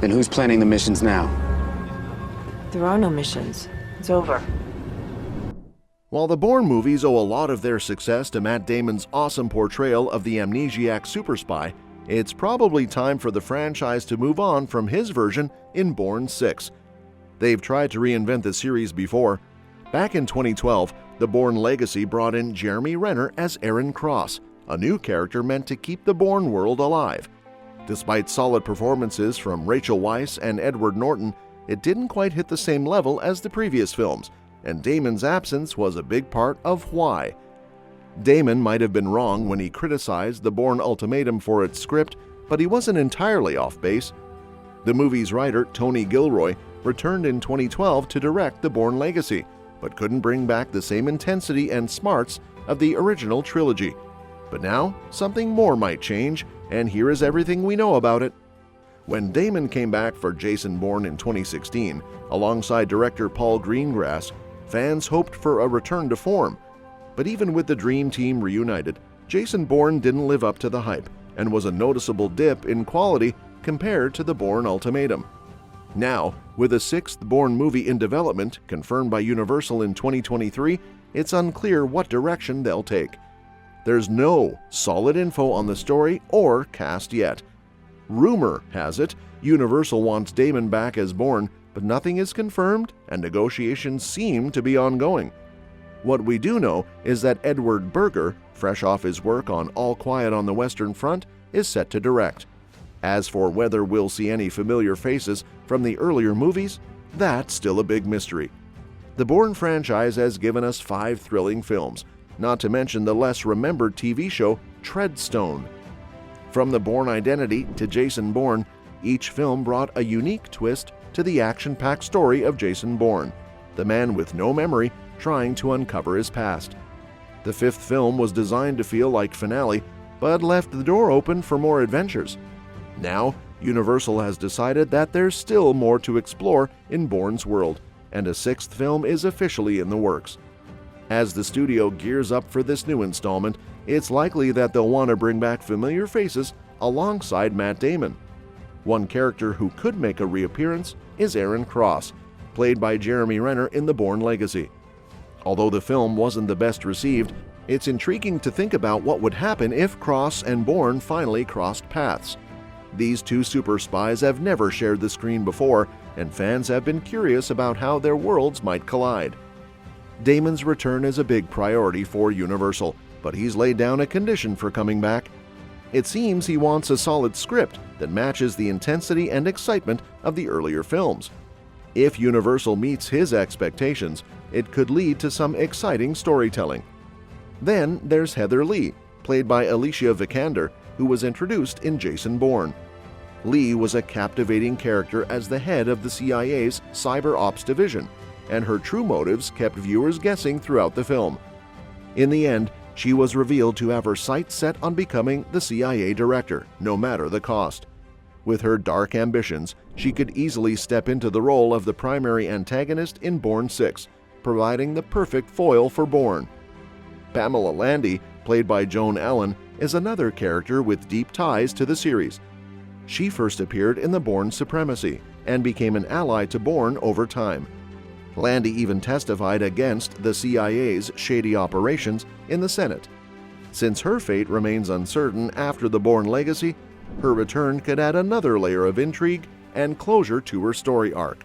Then who's planning the missions now? There are no missions. It's over. While the Bourne movies owe a lot of their success to Matt Damon's awesome portrayal of the amnesiac super spy, it's probably time for the franchise to move on from his version in Bourne 6. They've tried to reinvent the series before. Back in 2012, the Bourne Legacy brought in Jeremy Renner as Aaron Cross, a new character meant to keep the Bourne world alive. Despite solid performances from Rachel Weisz and Edward Norton, it didn't quite hit the same level as the previous films, and Damon's absence was a big part of why. Damon might have been wrong when he criticized the Bourne Ultimatum for its script, but he wasn't entirely off base. The movie's writer, Tony Gilroy, returned in 2012 to direct the Bourne Legacy, but couldn't bring back the same intensity and smarts of the original trilogy. But now, something more might change, and here is everything we know about it. When Damon came back for Jason Bourne in 2016, alongside director Paul Greengrass, fans hoped for a return to form. But even with the Dream Team reunited, Jason Bourne didn't live up to the hype and was a noticeable dip in quality compared to the Bourne Ultimatum. Now, with a sixth Bourne movie in development, confirmed by Universal in 2023, it's unclear what direction they'll take. There's no solid info on the story or cast yet. Rumor has it Universal wants Damon back as Bourne, but nothing is confirmed and negotiations seem to be ongoing. What we do know is that Edward Berger, fresh off his work on All Quiet on the Western Front, is set to direct. As for whether we'll see any familiar faces from the earlier movies, that's still a big mystery. The Bourne franchise has given us 5 thrilling films, not to mention the less remembered TV show Treadstone. From the Bourne identity to Jason Bourne, each film brought a unique twist to the action-packed story of Jason Bourne, the man with no memory trying to uncover his past. The 5th film was designed to feel like finale, but left the door open for more adventures. Now, Universal has decided that there's still more to explore in Bourne's world, and a 6th film is officially in the works. As the studio gears up for this new installment, it's likely that they'll want to bring back familiar faces alongside Matt Damon. One character who could make a reappearance is Aaron Cross, played by Jeremy Renner in the Bourne Legacy. Although the film wasn't the best received, it's intriguing to think about what would happen if Cross and Bourne finally crossed paths. These two super spies have never shared the screen before, and fans have been curious about how their worlds might collide. Damon's return is a big priority for Universal, but he's laid down a condition for coming back. It seems he wants a solid script that matches the intensity and excitement of the earlier films. If Universal meets his expectations, it could lead to some exciting storytelling. Then there's Heather Lee, played by Alicia Vikander, who was introduced in Jason Bourne. Lee was a captivating character as the head of the CIA's Cyber Ops Division, and her true motives kept viewers guessing throughout the film. In the end, she was revealed to have her sights set on becoming the CIA director, no matter the cost. With her dark ambitions, she could easily step into the role of the primary antagonist in Bourne 6, providing the perfect foil for Bourne. Pamela Landy, played by Joan Allen, is another character with deep ties to the series. She first appeared in the Bourne Supremacy and became an ally to Bourne over time. Landy even testified against the CIA's shady operations in the Senate. Since her fate remains uncertain after the Bourne Legacy, her return could add another layer of intrigue and closure to her story arc.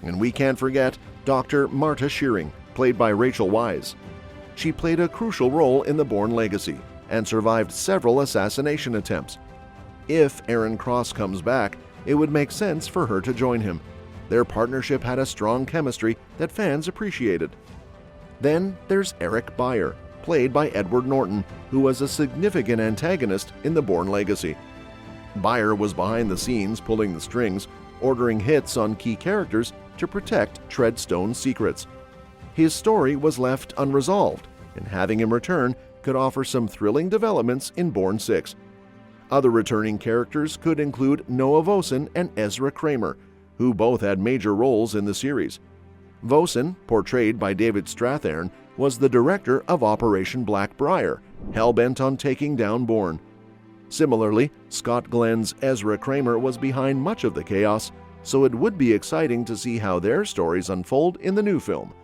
And we can't forget Dr. Marta Shearing, played by Rachel Weisz. She played a crucial role in the Bourne Legacy and survived several assassination attempts. If Aaron Cross comes back, it would make sense for her to join him. Their partnership had a strong chemistry that fans appreciated. Then there's Eric Byer, played by Edward Norton, who was a significant antagonist in the Bourne Legacy. Byer was behind the scenes pulling the strings, ordering hits on key characters to protect Treadstone's secrets. His story was left unresolved, and having him return could offer some thrilling developments in Bourne 6. Other returning characters could include Noah Vosen and Ezra Kramer, who both had major roles in the series. Vosen, portrayed by David Strathairn, was the director of Operation Blackbriar, hell-bent on taking down Bourne. Similarly, Scott Glenn's Ezra Kramer was behind much of the chaos, so it would be exciting to see how their stories unfold in the new film.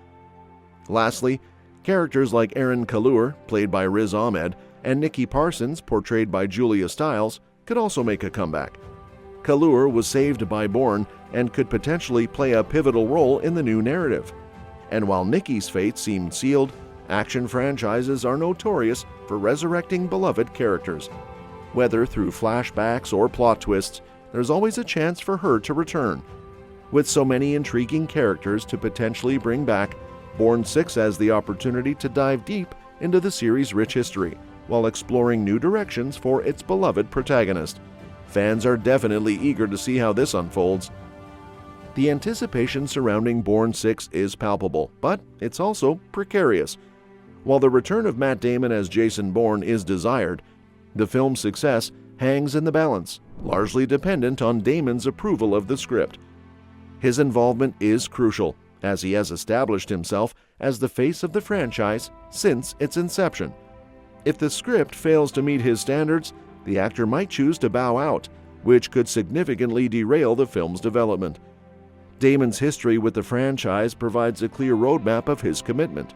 Lastly, characters like Aaron Kallur, played by Riz Ahmed, and Nikki Parsons, portrayed by Julia Stiles, could also make a comeback. Kallur was saved by Bourne and could potentially play a pivotal role in the new narrative. And while Nikki's fate seemed sealed, action franchises are notorious for resurrecting beloved characters. Whether through flashbacks or plot twists, there's always a chance for her to return. With so many intriguing characters to potentially bring back, Bourne 6 has the opportunity to dive deep into the series' rich history, while exploring new directions for its beloved protagonist. Fans are definitely eager to see how this unfolds. The anticipation surrounding Bourne 6 is palpable, but it's also precarious. While the return of Matt Damon as Jason Bourne is desired, the film's success hangs in the balance, largely dependent on Damon's approval of the script. His involvement is crucial, as he has established himself as the face of the franchise since its inception. If the script fails to meet his standards, the actor might choose to bow out, which could significantly derail the film's development. Damon's history with the franchise provides a clear roadmap of his commitment.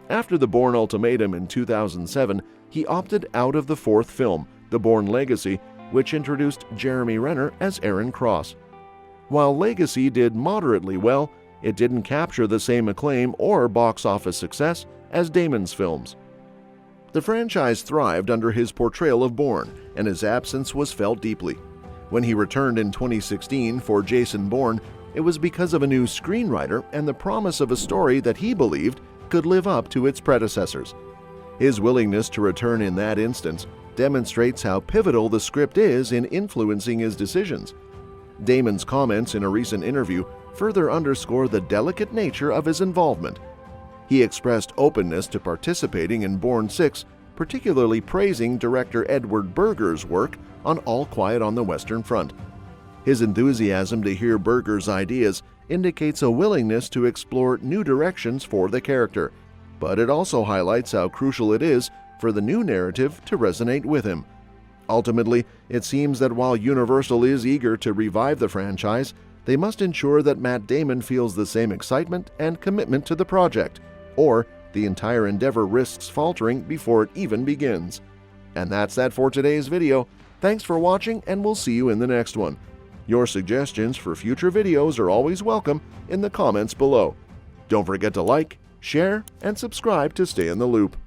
After the Bourne Ultimatum in 2007, he opted out of the fourth film, The Bourne Legacy, which introduced Jeremy Renner as Aaron Cross. While Legacy did moderately well, it didn't capture the same acclaim or box office success as Damon's films. The franchise thrived under his portrayal of Bourne, and his absence was felt deeply. When he returned in 2016 for Jason Bourne, it was because of a new screenwriter and the promise of a story that he believed could live up to its predecessors. His willingness to return in that instance demonstrates how pivotal the script is in influencing his decisions. Damon's comments in a recent interview further underscore the delicate nature of his involvement. He expressed openness to participating in Bourne 6, particularly praising director Edward Berger's work on All Quiet on the Western Front. His enthusiasm to hear Berger's ideas indicates a willingness to explore new directions for the character, but it also highlights how crucial it is for the new narrative to resonate with him. Ultimately, it seems that while Universal is eager to revive the franchise, they must ensure that Matt Damon feels the same excitement and commitment to the project, or the entire endeavor risks faltering before it even begins. And that's that for today's video. Thanks for watching, and we'll see you in the next one. Your suggestions for future videos are always welcome in the comments below. Don't forget to like, share, and subscribe to stay in the loop.